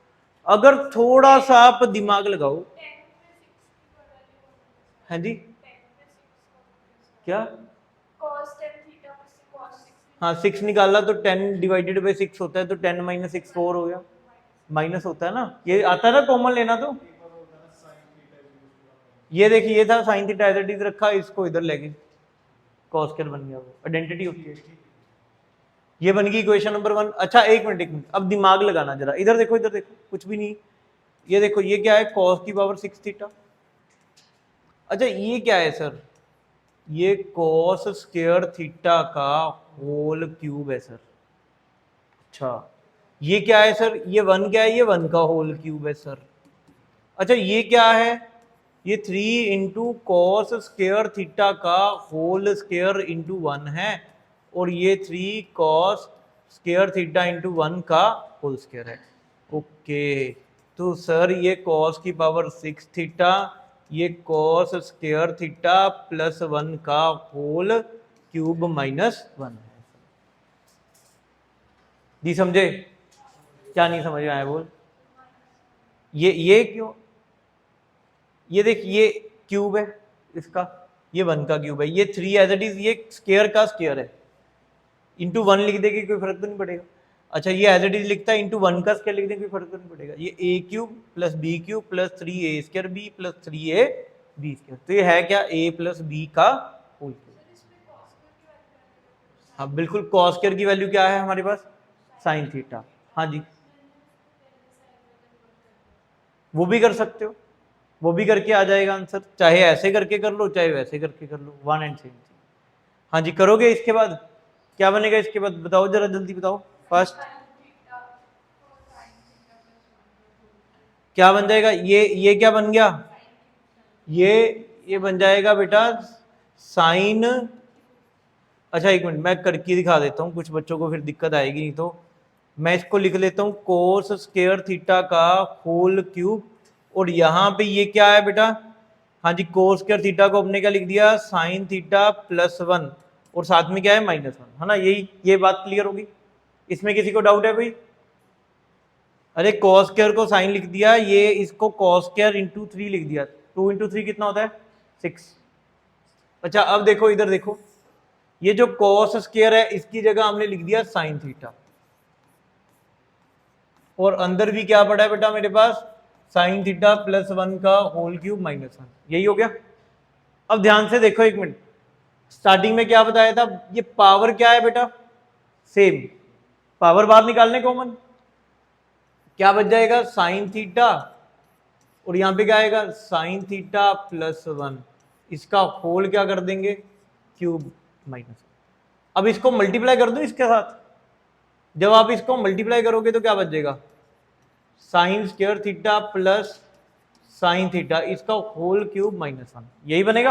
अगर थोड़ा सा आप दिमाग लगाओ, हाँ जी क्या? cos 10 थीटा प्लस cos 6 हाँ 6 निकाला तो 10 डिवाइडेड बाई 6 होता है, तो 10 माइनस 6 4 हो गया, माइनस होता है ना, ये आता है ना कॉमन लेना। तो ये देखिए ये था sine theta as it is रखा, इसको इधर ले गए, कॉस स्क्वायर बन गया, वो आइडेंटिटी होती है। ये बन गई इक्वेशन नंबर 1। अच्छा एक मिनट, अब दिमाग लगाना जरा, इधर देखो कुछ भी नहीं। ये देखो ये क्या है, कॉस की पावर 6 थीटा। अच्छा ये क्या है सर? ये कॉस स्क्वायर थीटा का होल क्यूब है सर। अच्छा ये क्या है सर? ये 1 क्या है? ये 1 का होल क्यूब है सर। अच्छा ये क्या है? ये 3 इंटू कॉस स्क्वायर थीटा का होल स्क्वायर इंटू 1 है, और ये 3 कॉस स्क्वायर थीटा इंटू 1 का होल स्क्वायर है। ओके तो सर ये कॉस की पावर 6 थीटा, ये कॉस स्क्वायर थीटा प्लस 1 का होल क्यूब माइनस 1 है। जी समझे? क्या नहीं समझ में आया बोल? ये क्यों? ये देख ये क्यूब है इसका, ये 1 का क्यूब है, ये 3 एज इट इज, ये स्क्वायर का स्क्वायर है, इंटू 1 लिख देंगे कोई फर्क तो नहीं पड़ेगा। अच्छा ये एज इट इज लिखता है, इंटू 1 का स्क्वायर लिख देंगे कोई फर्क तो नहीं पड़ेगा। ये a cube plus b cube plus 3a square b plus 3a b square, तो ये है क्या? a प्लस बी का होल क्यूब। हाँ बिल्कुल, कॉस स्क्वायर की वैल्यू क्या है हमारे पास? Sine theta. हाँ जी वो भी कर सकते हो, वो भी करके आ जाएगा आंसर, चाहे ऐसे करके कर लो चाहे वैसे करके कर लो, वन एंड सेम। हाँ जी करोगे? इसके बाद क्या बनेगा? इसके बाद बताओ जरा जल्दी बताओ फर्स्ट, क्या बन जाएगा? ये क्या बन गया? ये बन जाएगा बेटा साइन। अच्छा एक मिनट मैं करके दिखा देता हूँ, कुछ बच्चों को फिर दिक्कत आएगी, नहीं तो मैं इसको लिख लेता हूँ कोस स्क्वायर थीटा का होल क्यूब, और यहाँ पे ये क्या है बेटा? हाँ जी कोस स्क्वायर थीटा को अपने क्या लिख दिया? साइन थीटा प्लस 1, और साथ में क्या है? -1 है ना। यही ये बात क्लियर होगी? इसमें किसी को डाउट है कोई? अरे कॉस स्क्वायर को साइन लिख दिया, ये इसको कॉस स्क्वायर इंटू 3 लिख दिया, 2 इंटू 3 कितना होता है? 6। अच्छा अब देखो इधर देखो, ये जो कॉस स्क्वायर है इसकी जगह हमने लिख दिया साइन थीटा, और अंदर भी क्या पड़ा है बेटा मेरे पास? साइन थीटा प्लस 1 का होल क्यूब -1, यही हो गया। अब ध्यान से देखो एक मिनट, स्टार्टिंग में क्या बताया था? ये पावर क्या है बेटा? सेम, पावर बाहर निकालने कॉमन, क्या बच जाएगा? साइन थीटा, और यहां पे क्या आएगा? साइन थीटा प्लस 1, इसका होल क्या कर देंगे? क्यूब -1। अब इसको मल्टीप्लाई कर दो इसके साथ, जब आप इसको मल्टीप्लाई करोगे तो क्या बच जाएगा? Sine square theta plus sine theta, इसका होल क्यूब -1, यही बनेगा।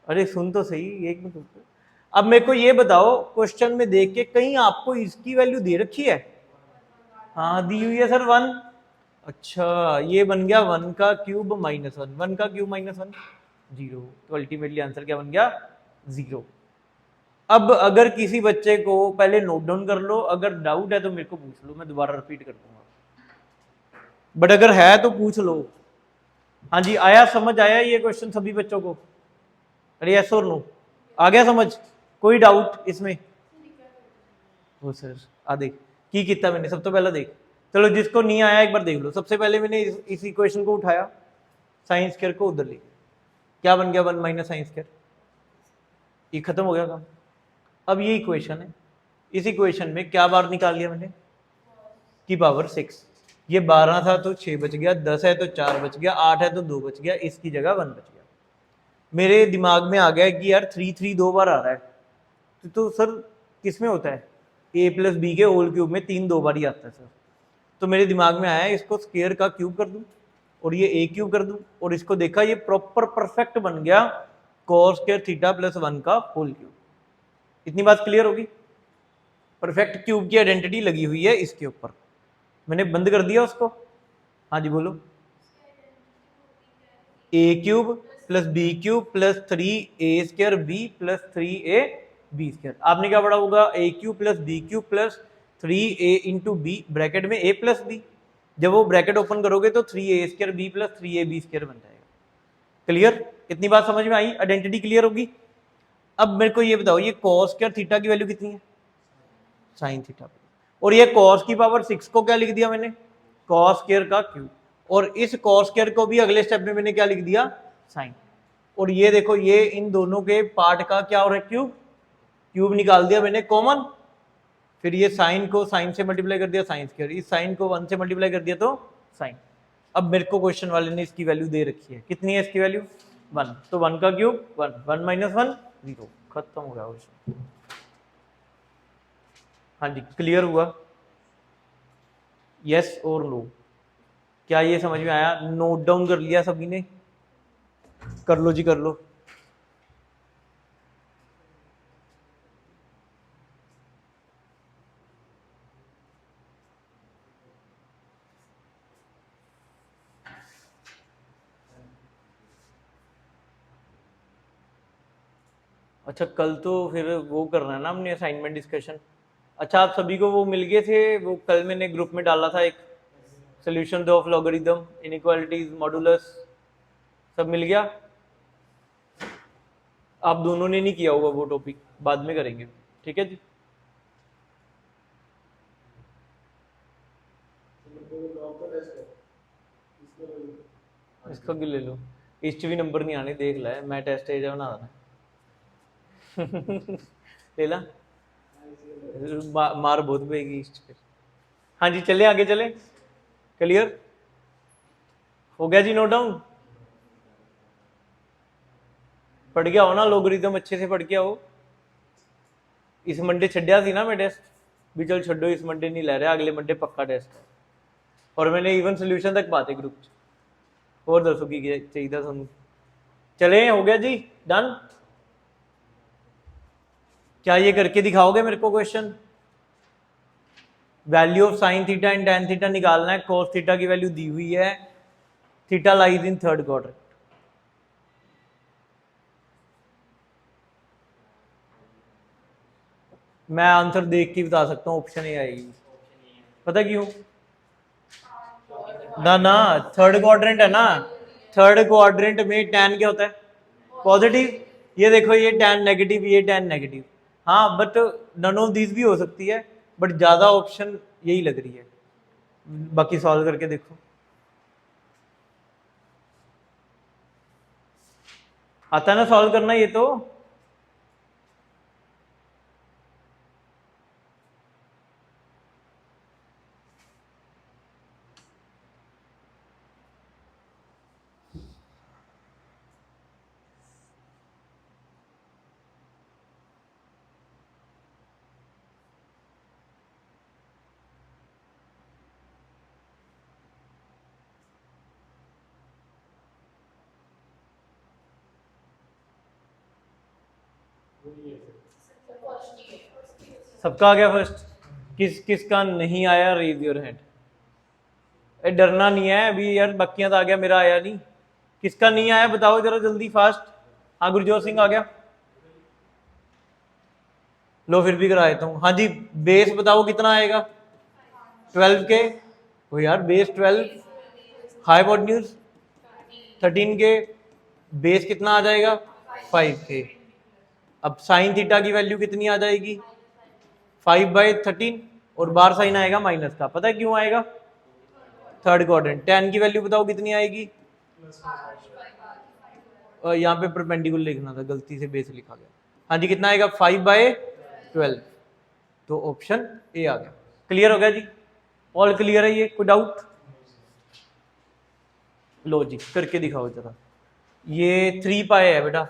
अरे सुन तो सही, एक मिनट रुको। अब मेरे को ये बताओ, क्वेश्चन में देख के कहीं आपको इसकी वैल्यू दे रखी है? हाँ दी हुई है सर 1। अच्छा ये बन गया 1 का क्यूब -1, 1 का क्यूब -1 0, तो अल्टीमेटली आंसर क्या बन गया? 0। अब अगर किसी बच्चे को, पहले नोट डाउन कर लो, अगर डाउट है तो मेरे को पूछ लो, मैं दोबारा रिपीट कर दूंगा, बट अगर है तो पूछ लो। हाँ जी आया, समझ आया ये क्वेश्चन सभी बच्चों को? अरे यस और नो आ गया समझ? कोई डाउट इसमें? वो सर आ देख की कितना मैंने, सब तो पहले देख, चलो जिसको नहीं आया एक बार देख लो। सबसे पहले मैंने इस इक्वेशन को उठाया, साइन स्क्वायर को उधर ले, क्या बन गया? 1 माइनस साइन स्क्वायर, ये खत्म हो गया काम। अब ये इक्वेशन है, इस इक्वेशन में क्या बार निकाल लिया मैंने? की पावर 6। ये 12 था तो 6 बच गया, 10 है तो 4 बच गया, 8 है तो 2 बच गया, इसकी जगह 1 बच गया। मेरे दिमाग में आ गया कि यार 3 3 2 बार आ रहा है, तो सर किस में होता है? a प्लस बी के होल क्यूब में 3 2 बार ही आता है सर। तो मेरे दिमाग में आया इसको स्क्वायर का क्यूब कर दूं, और ये a क्यूब कर दूं, और इसको देखा ये प्रॉपर परफेक्ट बन गया cos स्क्वायर थीटा प्लस 1 का होल क्यूब। इतनी बात क्लियर होगी? परफेक्ट क्यूब की आइडेंटिटी लगी हुई है इसके ऊपर, मैंने बंद कर दिया उसको। हाँ जी बोलो। a cube plus b cube plus 3a square b plus 3a b square. आपने क्या पढ़ा होगा? a cube plus b cube plus 3a into b, bracket में a प्लस बी, जब वो ब्रैकेट ओपन करोगे तो 3a square b plus 3ab square बन जाएगा। क्लियर? इतनी बात समझ में आई, आइडेंटिटी क्लियर होगी। अब मेरे को ये बताओ, ये कॉस स्क्वायर थीटा की वैल्यू कितनी है? Sine theta. और ये कॉस की पावर 6 को क्या लिख दिया मैंने? कॉस स्क्वायर का क्यूब। और इस कॉस स्क्वायर को भी अगले स्टेप में मैंने क्या लिख दिया? साइन। और ये देखो, ये इन दोनों के पार्ट का क्या हो रहा है? क्यूब। क्यूब निकाल दिया मैंने कॉमन। फिर ये साइन को साइन से मल्टीप्लाई कर दिया, साइन स्क्वायर। इस साइन को 1 से मल्टीप्लाई कर दिया तो साइन। अब मेरे को क्वेश्चन वाले ने इसकी वैल्यू दे रखी है, कितनी है इसकी वैल्यू? 1। तो 1 का क्यूब 1, 1 माइनस 1 0, खत्म हो गया क्वेश्चन। हाँ जी, क्लियर हुआ? यस और नो? क्या ये समझ में आया? नोट डाउन कर लिया सभी ने? कर लो जी, कर लो। अच्छा, कल तो फिर वो करना है ना हमने, असाइनमेंट डिस्कशन। अच्छा, आप सभी को वो मिल गए थे? वो कल मैंने ग्रुप में डाला था, एक solution of logarithm, inequalities, modulus, सब मिल गया? आप दोनों ने नहीं किया होगा वो टॉपिक, बाद में करेंगे, ठीक है जी। इसका भी ले लो, इस भी नंबर नहीं आने, देख ला, मैं टेस्ट एज बना रहा ले ला, मार बहुत पेगी इस पे। हाँ जी, चले आगे चले। क्लियर हो गया जी? नोट डाउन पढ़ गया हो ना? लोगरिथम अच्छे से पढ़ के आओ। इस मंडे छड्या थी ना मैं टेस्ट भी, चल छड्डो इस मंडे नहीं ले रहा, अगले मंडे पक्का टेस्ट है। और मैंने इवन सोल्यूशन तक पाते ग्रुप च। और दसो की चाहिए थानू? चले, हो गया जी, डन। क्या ये करके दिखाओगे मेरे को question? Value of sine theta and tan theta निकालना है। कॉस थीटा की वैल्यू दी हुई है, theta lies in third quadrant. मैं आंसर देख के बता सकता हूँ, ऑप्शन ए आएगी। पता क्यों? ना ना, थर्ड क्वाड्रेंट है ना, थर्ड क्वाड्रेंट में टैन क्या होता है? पॉजिटिव। ये देखो, ये टैन नेगेटिव, ये टैन नेगेटिव। हाँ, बट नन ऑफ दिस भी हो सकती है, बट ज्यादा ऑप्शन यही लग रही है। बाकी सॉल्व करके देखो। आता है ना सॉल्व करना ये तो? सबका आ गया फर्स्ट? किसका नहीं आया? Raise your hand. डरना नहीं है अभी यार, बाकियां तो आ गया, मेरा आया नहीं। किसका नहीं आया बताओ जरा जल्दी, फास्ट। हाँ, गुरजोत सिंह आ गया। लो फिर भी करा देता हूँ। हाँ जी, बेस बताओ कितना आएगा? 12 के। ओ यार, बेस 12, हाइपोटेन्यूज 13 के, बेस कितना आ जाएगा? 5 के। अब साइन थीटा की वैल्यू कितनी आ जाएगी? 5/13, और बार साइन आएगा माइनस का। पता है क्यों आएगा? Third quadrant. टैन की वैल्यू बताओ कितनी आएगी? यहाँ पे परपेंडिकुलर लिखना था, गलती से बेस लिखा गया। हाँ जी, कितना आएगा? 5/12। तो ऑप्शन ए आ गया। क्लियर हो गया जी? ऑल क्लियर है? ये कोई डाउट? लो जी, करके दिखाओ जरा। ये 3 पाई है बेटा,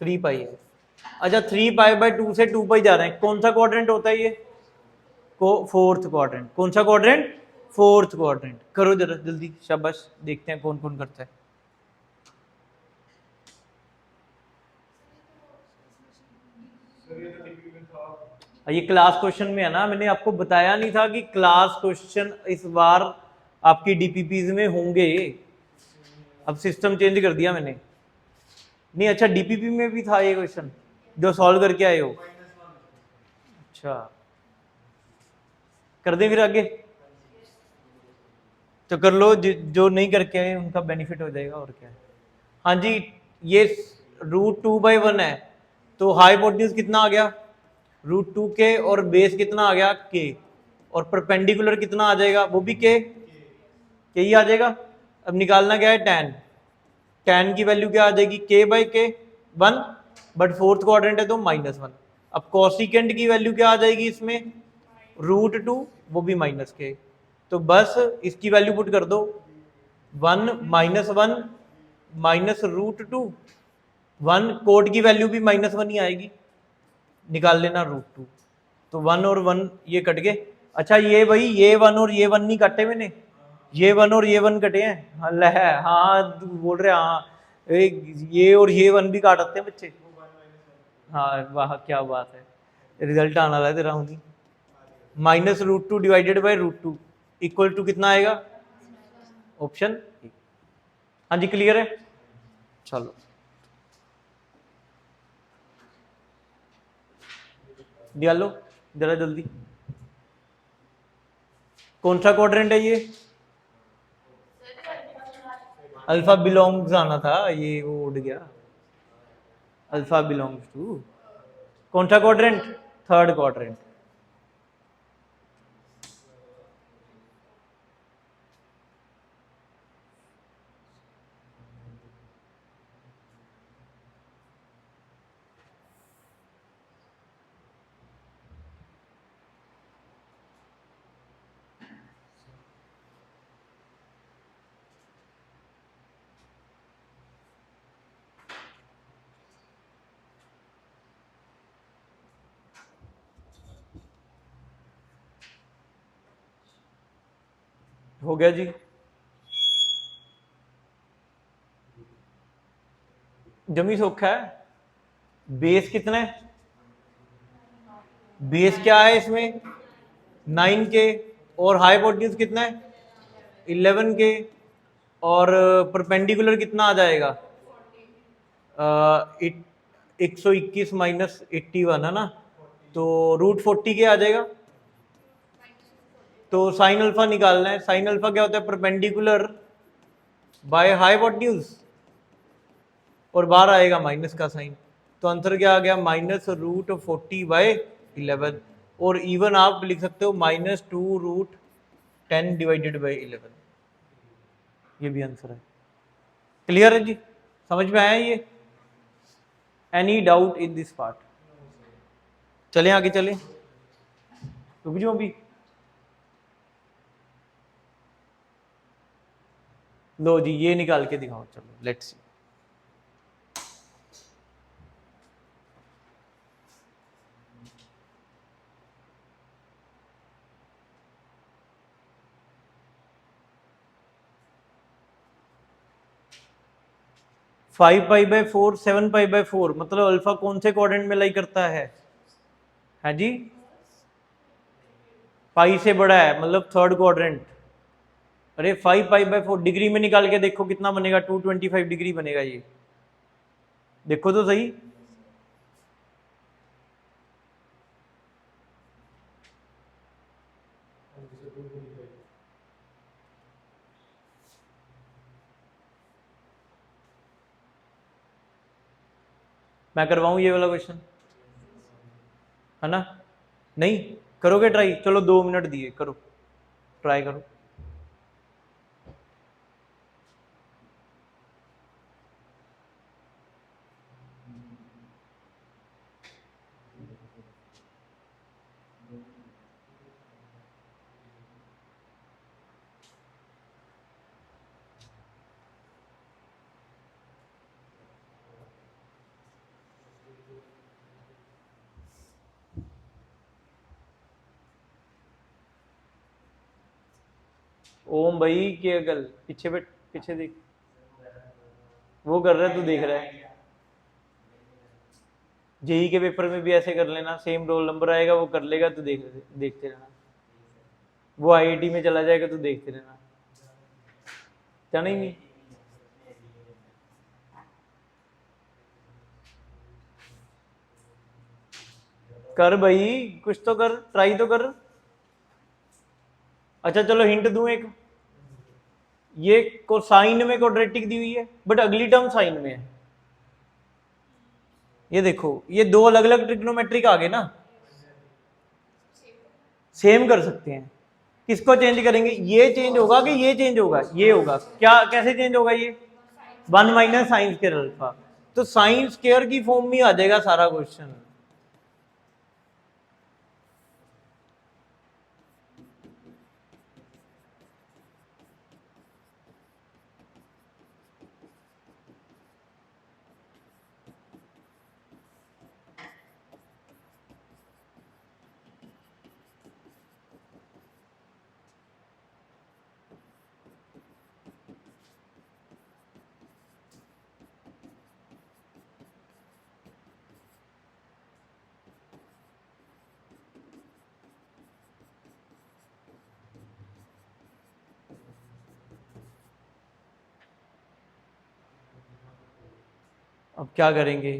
3 पाई है। अच्छा, 3 पाई/2 से 2 पाई जा रहे हैं, कौन सा क्वाड्रेंट होता है ये? Fourth quadrant. कौन सा क्वाड्रेंट? Fourth quadrant. करो जरा जल्दी, शाबाश, देखते हैं कौन कौन करता है। ये क्लास क्वेश्चन में है ना, मैंने आपको बताया नहीं था कि क्लास क्वेश्चन इस बार आपकी डीपीपीज में होंगे। अब सिस्टम चेंज कर दिया मैंने। नहीं, अच्छा, डीपीपी में भी था ये क्वेश्चन जो सॉल्व करके आए हो? अच्छा, कर दें फिर आगे? तो कर लो, जो नहीं करके आए उनका बेनिफिट हो जाएगा, और क्या है। हाँ जी, ये √2/1 है, तो हाइपोटेन्यूज कितना आ गया √2 के, और बेस कितना आ गया के, और परपेंडिकुलर कितना आ जाएगा वो भी के ही आ जाएगा। अब निकालना क्या है tan की वैल्यू क्या आ जाएगी k/k 1, बट फोर्थ क्वाड्रेंट है तो -1। अब कोसिकेंट की वैल्यू क्या आ जाएगी इसमें √2, वो भी -k। तो बस इसकी वैल्यू पुट कर दो 1 -1 -√2, 1 कोड की वैल्यू भी -1 ही आएगी, निकाल लेना √2। तो 1 और 1 ये कट गए। अच्छा ये भाई ये 1 और ये 1 नहीं कटे मैंने, ये 1 और ये 1 कटे हैं। हाँ ले, हाँ तू बोल रहे हाँ ये और ये 1 भी काटते हैं बच्चे। हाँ वाह क्या बात है, रिजल्ट आने वाला है तेरा हूँ। -√2 डिवाइडेड बाई √2 इक्वल टू कितना आएगा ऑप्शन। हाँ जी क्लियर है, चलो डालो जरा जल्दी। कौन सा क्वाड्रेंट है ये, अल्फा बिलोंग्स आना था, ये वो उड़ गया। अल्फा बिलोंग्स टू कौन सा क्वाड्रेंट, थर्ड क्वाड्रेंट। हो गया जी, जमी सौखा है। बेस कितना है, बेस क्या है इसमें 9k, और हाइपोटेन्यूज कितना है 11k, और परपेंडिकुलर कितना आ जाएगा 121 -81 है ना, तो √40 के आ जाएगा। तो साइन अल्फा निकालना है, साइन अल्फा क्या होता है परपेंडिकुलर बाय हाइपोटेन्यूज, और बाहर आएगा माइनस का साइन, तो आंसर क्या आ गया -√40/11, और इवन आप लिख सकते हो -2√10 डिवाइडेड बाई 11, ये भी आंसर है। क्लियर है जी, समझ में आया ये, any doubt in this part. चलें आगे चलें, रुक जाओ अभी, लो जी ये निकाल के दिखाओ, चलो let's see. Five pi by 4 7 pi by 4, मतलब अल्फा कौन से क्वाड्रेंट में लाई करता है जी, पाई से बड़ा है मतलब थर्ड क्वाड्रेंट। अरे 5π/4 डिग्री में निकाल के देखो कितना बनेगा, 225 डिग्री बनेगा ये, देखो तो सही। मैं करवाऊं ये वाला क्वेश्चन, है ना, नहीं करोगे ट्राई, चलो 2 मिनट दिए, करो ट्राई करो। ओम भाई के अगल पीछे बैठ, पीछे देख, वो कर रहा है तू देख रहा है। जेई के पेपर में भी ऐसे कर लेना, सेम रोल नंबर आएगा वो कर लेगा, तू देखते रहना। वो आईआईटी में चला जाएगा, तू देखते रहना, जाना ही नहीं। कर भाई कुछ तो कर, ट्राई तो कर। अच्छा चलो हिंट दूं एक, ये कोसाइन में क्वाड्रेटिक दी हुई है बट अगली टर्म साइन में है। ये देखो ये दो अलग अलग ट्रिग्नोमेट्रिक आ गए ना, सेम कर सकते हैं। किसको चेंज करेंगे, ये चेंज होगा कि ये चेंज होगा, ये होगा क्या, कैसे चेंज होगा, ये 1 माइनस साइन स्क्वायर अल्फा, तो साइन स्क्वायर की फॉर्म में आ जाएगा सारा क्वेश्चन। अब क्या करेंगे,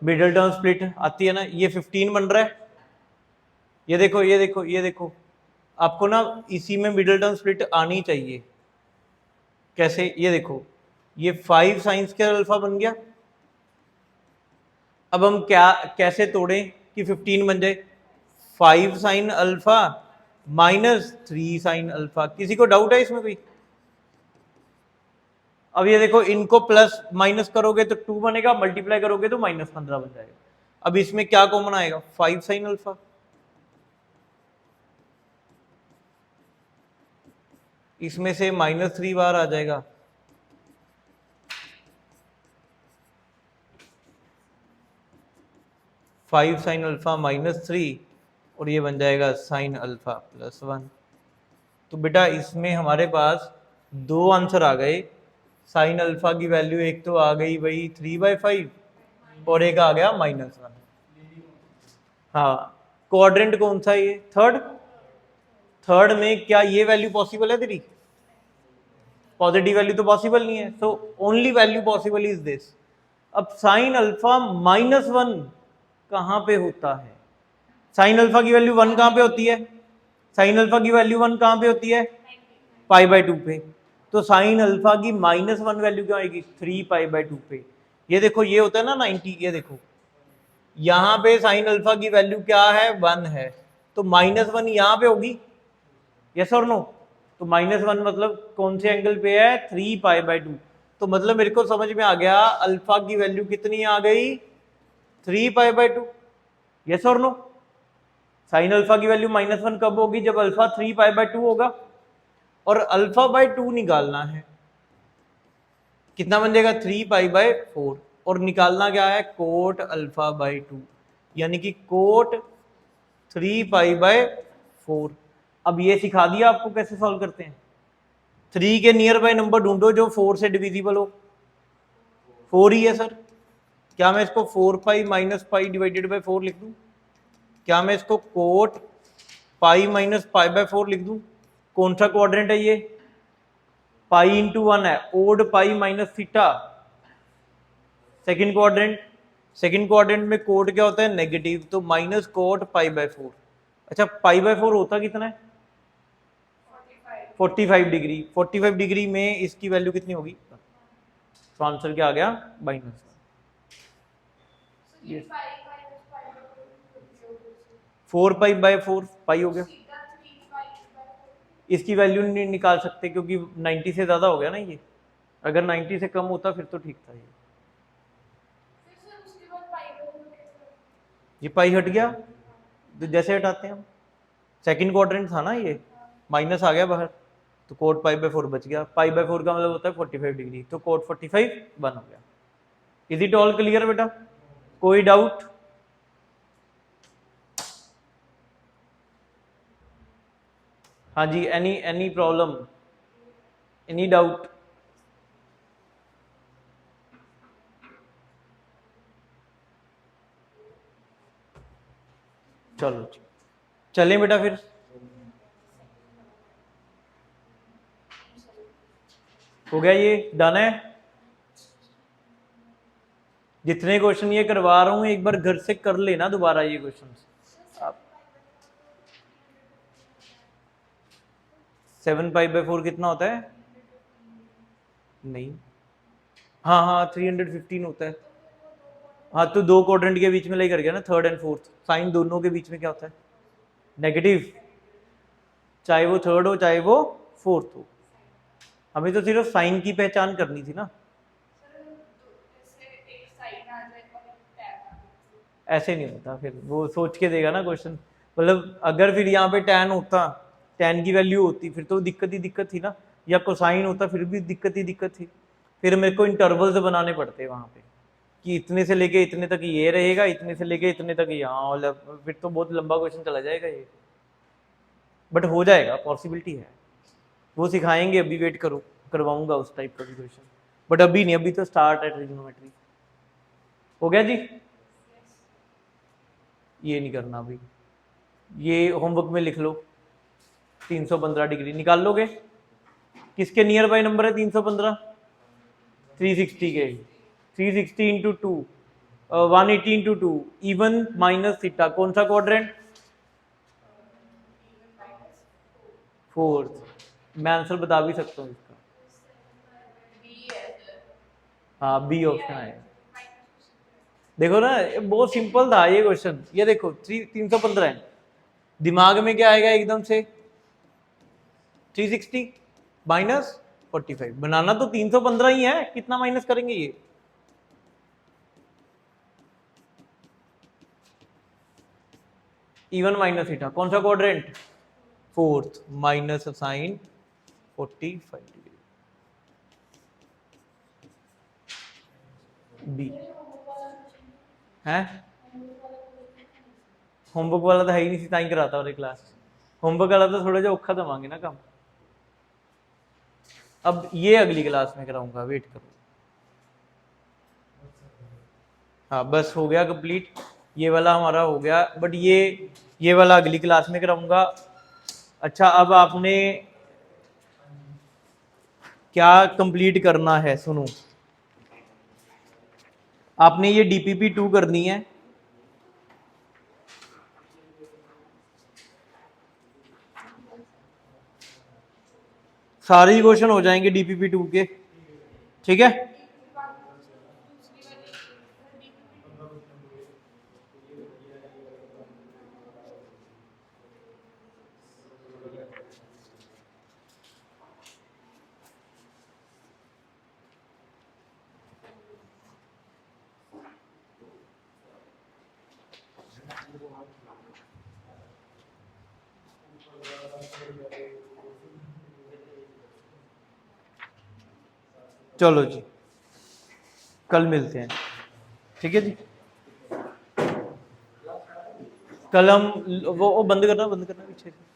मिडिल टर्म स्प्लिट आती है ना, ये 15 बन रहा है, ये देखो ये देखो ये देखो, आपको ना इसी में मिडिल टर्म स्प्लिट आनी चाहिए। कैसे, ये देखो ये 5 साइन स्क्वायर अल्फा बन गया। अब हम क्या कैसे तोड़ें कि 15 बन जाए, 5 sine alpha minus 3 sine alpha. किसी को डाउट है इसमें कोई? अब ये देखो इनको प्लस माइनस करोगे तो 2 बनेगा, मल्टीप्लाई करोगे तो -15 बन जाएगा। अब इसमें क्या कॉमन आएगा, 5 साइन अल्फा, इसमें से -3 बार आ जाएगा, फाइव साइन अल्फा -3 और ये बन जाएगा साइन अल्फा +1। तो बेटा इसमें हमारे पास दो आंसर आ गए। साइन अल्फा की वैल्यू एक तो आ गई वही 3/5 और एक आ गया -1। हाँ, क्वाड्रेंट कौन सा है ये, थर्ड में क्या ये वैल्यू पॉसिबल है तेरी? पॉजिटिव वैल्यू तो पॉसिबल नहीं है, so only value possible is this. अब साइन अल्फा -1 कहां पे होता है? साइन अल्फा की वैल्यू 1 कहां पे होती है? साइन अल्फा की वैल्यू 1 कहां पे होती है? π/2 पे। तो साइन अल्फा की -1 वैल्यू क्या आएगी? 3π/2 पे। ये देखो ये होता है ना 90, ये देखो यहाँ पे साइन अल्फा की वैल्यू क्या है, 1 है, तो -1 यहाँ पे होगी, यस और नो? तो -1 मतलब कौन से एंगल पे है, 3π/2। तो मतलब मेरे को समझ में आ गया अल्फा की वैल्यू कितनी आ गई, 3π/2, यस और नो? साइन अल्फा की वैल्यू -1 कब होगी, जब अल्फा 3π/2 होगा। और अल्फा बाय 2 निकालना है, कितना बन जाएगा, 3π/4, और निकालना क्या है, कोट अल्फा बाय 2, यानी कि कोट 3π/4। अब ये सिखा दिया आपको कैसे सॉल्व करते हैं। 3 के नियर बाय नंबर ढूंढो जो 4 से डिविजिबल हो। 4 ही है सर, क्या मैं इसको 4π - π डिवाइडेड बाय 4 लिख दूं? क्या मैं इसको कोट पाई - π/4 लिख दूं? कौन सा क्वाड्रेंट है ये, π/1 है, odd pi minus theta, second quadrant. Second quadrant में कोट क्या होता है, नेगेटिव, तो माइनस कोट π/4। अच्छा π/4 होता कितना है, 45 डिग्री। 45 डिग्री में इसकी वैल्यू कितनी होगी, तो आंसर क्या आ गया, -1। ये 4π/4 पाई हो गया। इसकी वैल्यू नहीं निकाल सकते क्योंकि 90 से ज्यादा हो गया ना ये, अगर 90 से कम होता फिर तो ठीक था। ये पाई हट गया, तो जैसे हटाते हैं हम, सेकंड क्वाड्रेंट था ना ये, माइनस आ गया बाहर, तो कोट π/4 बच गया। π/4 का मतलब होता है 45 डिग्री, तो कोट 45 1 हो गया। इज इट ऑल क्लियर बेटा, कोई डाउट? हाँ जी, एनी प्रॉब्लम, एनी डाउट? चलो चले बेटा फिर, हो गया, ये डन है। जितने क्वेश्चन ये करवा रहा हूं एक बार घर से कर लेना दोबारा ये क्वेश्चन। 7 पाई बाई 4 कितना होता है? नहीं, हाँ हाँ 315 होता है। हाँ तो दो क्वाड्रेंट के बीच में लाई कर गया ना, थर्ड एंड फोर्थ, साइन दोनों के बीच में क्या होता है? नेगेटिव, चाहे वो थर्ड हो चाहे वो फोर्थ हो। हमें तो सिर्फ साइन की पहचान करनी थी ना। सर जैसे एक साइन आ जाए और एक टैन आ जाए। ऐसे नहीं होता, फिर वो सोच के देगा ना क्वेश्चन। मतलब अगर फिर यहाँ पे टैन होता, टैन की वैल्यू होती, फिर तो दिक्कत ही दिक्कत थी ना, या कोसाइन होता फिर भी दिक्कत ही दिक्कत थी। फिर मेरे को इंटरवल्स बनाने पड़ते वहाँ पे कि इतने से लेके इतने तक ये रहेगा, इतने से लेके इतने तक यहाँ, मतलब फिर तो बहुत लंबा क्वेश्चन चला जाएगा ये। बट हो जाएगा, पॉसिबिलिटी है, वो सिखाएंगे, अभी वेट करो, करवाऊंगा उस टाइप का भी क्वेश्चन, बट अभी नहीं, अभी तो स्टार्ट है ट्रिग्नोमेट्री। हो गया जी, ये नहीं करना अभी, ये होमवर्क में लिख लो। 315 डिग्री निकाल लोगे? किसके नियर बाय नंबर है 315? 360 के, 360 into 2, 180 into 2, even minus theta, कौन सा क्वाड्रेंट? फोर्थ। मैं आंसर बता भी सकता हूँ इसका, बी है सर। हाँ बी ऑप्शन आएगा। देखो ना, ये बहुत सिंपल था ये क्वेश्चन, ये देखो 315 है, दिमाग में क्या आएगा एकदम से? 360 माइनस 45, बनाना तो 315 ही है, कितना माइनस करेंगे ये? इवन माइनस थीटा, कौन सा quadrant? Fourth, minus sine 45 degree, बी है। होमवर्क वाला तो है ही नहीं, ताई कराता वाले क्लास, होमवर्क वाला तो थोड़ा जो औखा दवांगे ना काम। अब ये अगली क्लास में कराऊंगा, वेट करो। हाँ बस हो गया कंप्लीट, ये वाला हमारा हो गया, बट ये वाला अगली क्लास में कराऊंगा। अच्छा अब आपने क्या कंप्लीट करना है, सुनो, आपने ये डीपीपी 2 करनी है, सारे ही क्वेश्चन हो जाएंगे डीपीपी 2 के, ठीक है। चलो जी, कल मिलते हैं, ठीक है जी। कल हम वो बंद करना पीछे से।